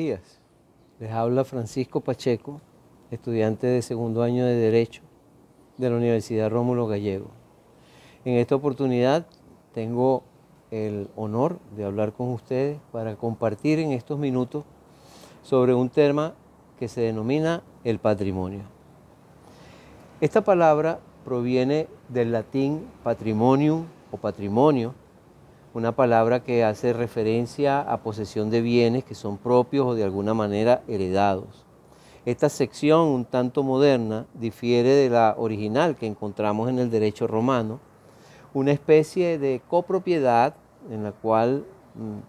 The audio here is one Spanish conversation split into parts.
días. Les habla Francisco Pacheco, estudiante de segundo año de Derecho de la Universidad Rómulo Gallego. En esta oportunidad tengo el honor de hablar con ustedes para compartir en estos minutos sobre un tema que se denomina el patrimonio. Esta palabra proviene del latín patrimonium o patrimonio, una palabra que hace referencia a posesión de bienes que son propios o de alguna manera heredados. Esta sección, un tanto moderna, difiere de la original que encontramos en el derecho romano, una especie de copropiedad en la cual,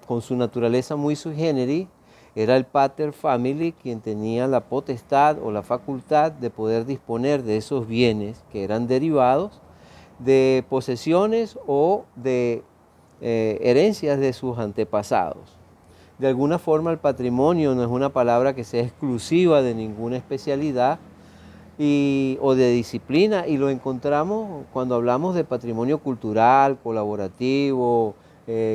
con su naturaleza muy sui generis, era el pater familiae quien tenía la potestad o la facultad de poder disponer de esos bienes que eran derivados de posesiones o de herencias de sus antepasados. De alguna forma el patrimonio no es una palabra que sea exclusiva de ninguna especialidad o de disciplina, y lo encontramos cuando hablamos de patrimonio cultural, colaborativo,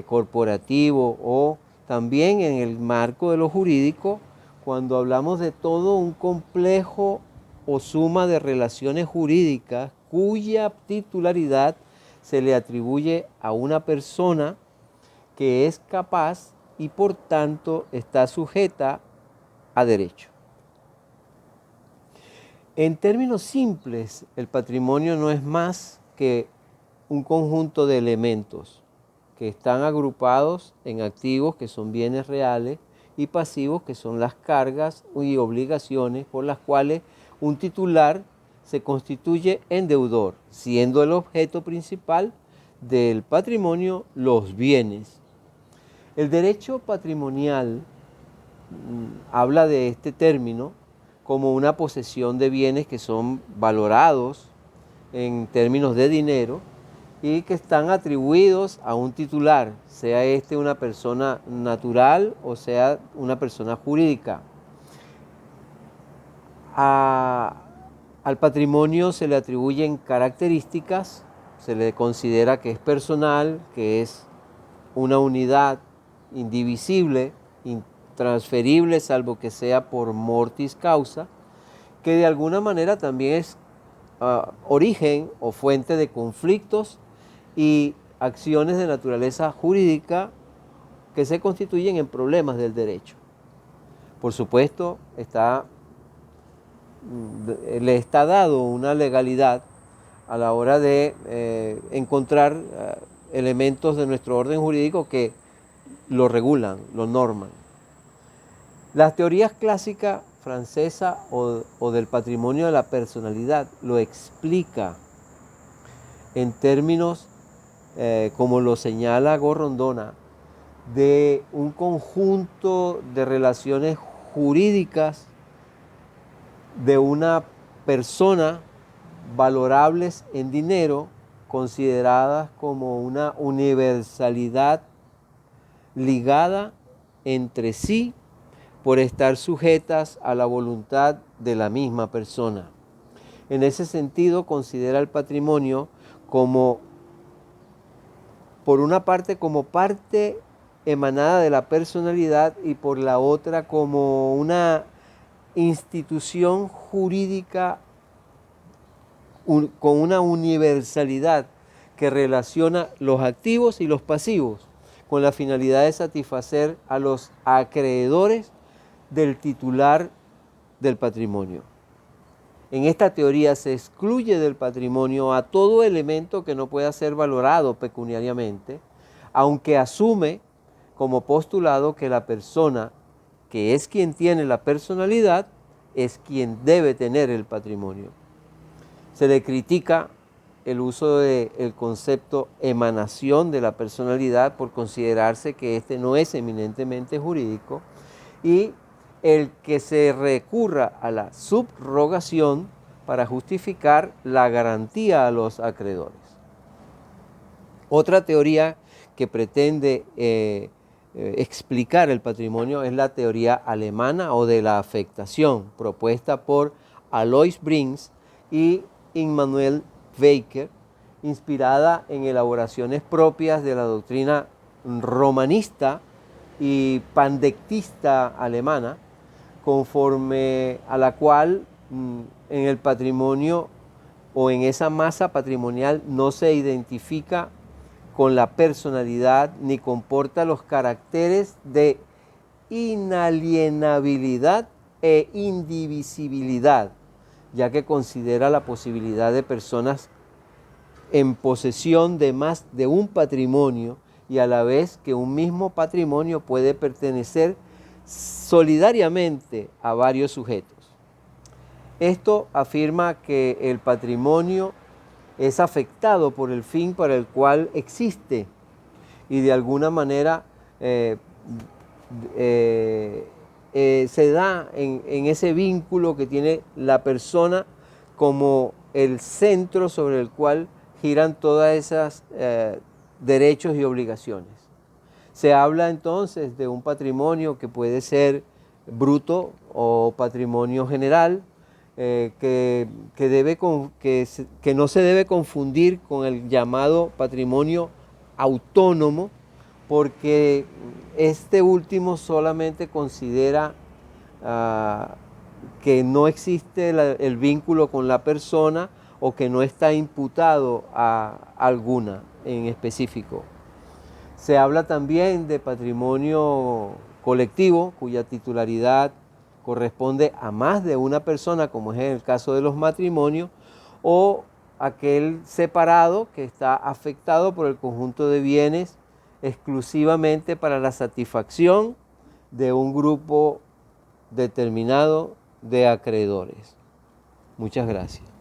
corporativo, o también en el marco de lo jurídico, cuando hablamos de todo un complejo o suma de relaciones jurídicas cuya titularidad se le atribuye a una persona que es capaz y por tanto está sujeta a derecho. En términos simples, el patrimonio no es más que un conjunto de elementos que están agrupados en activos, que son bienes reales, y pasivos, que son las cargas y obligaciones por las cuales un titular se constituye en deudor, siendo el objeto principal del patrimonio los bienes. El derecho patrimonial habla de este término como una posesión de bienes que son valorados en términos de dinero y que están atribuidos a un titular, sea este una persona natural o sea una persona jurídica. Al patrimonio se le atribuyen características, se le considera que es personal, que es una unidad indivisible, intransferible, salvo que sea por mortis causa, que de alguna manera también es origen o fuente de conflictos y acciones de naturaleza jurídica que se constituyen en problemas del derecho. Por supuesto, le está dado una legalidad a la hora de encontrar elementos de nuestro orden jurídico que lo regulan, lo norman. Las teorías clásicas francesa o del patrimonio de la personalidad lo explica en términos, como lo señala Gorondona, de un conjunto de relaciones jurídicas de una persona valorables en dinero, consideradas como una universalidad ligada entre sí por estar sujetas a la voluntad de la misma persona. En ese sentido, considera el patrimonio como, por una parte, como parte emanada de la personalidad y por la otra como una institución jurídica con una universalidad que relaciona los activos y los pasivos con la finalidad de satisfacer a los acreedores del titular del patrimonio. En esta teoría se excluye del patrimonio a todo elemento que no pueda ser valorado pecuniariamente, aunque asume como postulado que la persona que es quien tiene la personalidad es quien debe tener el patrimonio. Se le critica el uso del concepto emanación de la personalidad por considerarse que este no es eminentemente jurídico, y el que se recurra a la subrogación para justificar la garantía a los acreedores. Otra teoría que pretende explicar el patrimonio es la teoría alemana o de la afectación, propuesta por Alois Brings y Immanuel Weicker, inspirada en elaboraciones propias de la doctrina romanista y pandectista alemana, conforme a la cual en el patrimonio o en esa masa patrimonial no se identifica con la personalidad ni comporta los caracteres de inalienabilidad e indivisibilidad, ya que considera la posibilidad de personas en posesión de más de un patrimonio y a la vez que un mismo patrimonio puede pertenecer solidariamente a varios sujetos. Esto afirma que el patrimonio es afectado por el fin para el cual existe y de alguna manera se da en ese vínculo que tiene la persona como el centro sobre el cual giran todas esas derechos y obligaciones. Se habla entonces de un patrimonio que puede ser bruto o patrimonio general, que no se debe confundir con el llamado patrimonio autónomo, porque este último solamente considera que no existe el vínculo con la persona o que no está imputado a alguna en específico. Se habla también de patrimonio colectivo, cuya titularidad corresponde a más de una persona, como es en el caso de los matrimonios, o aquel separado que está afectado por el conjunto de bienes exclusivamente para la satisfacción de un grupo determinado de acreedores. Muchas gracias.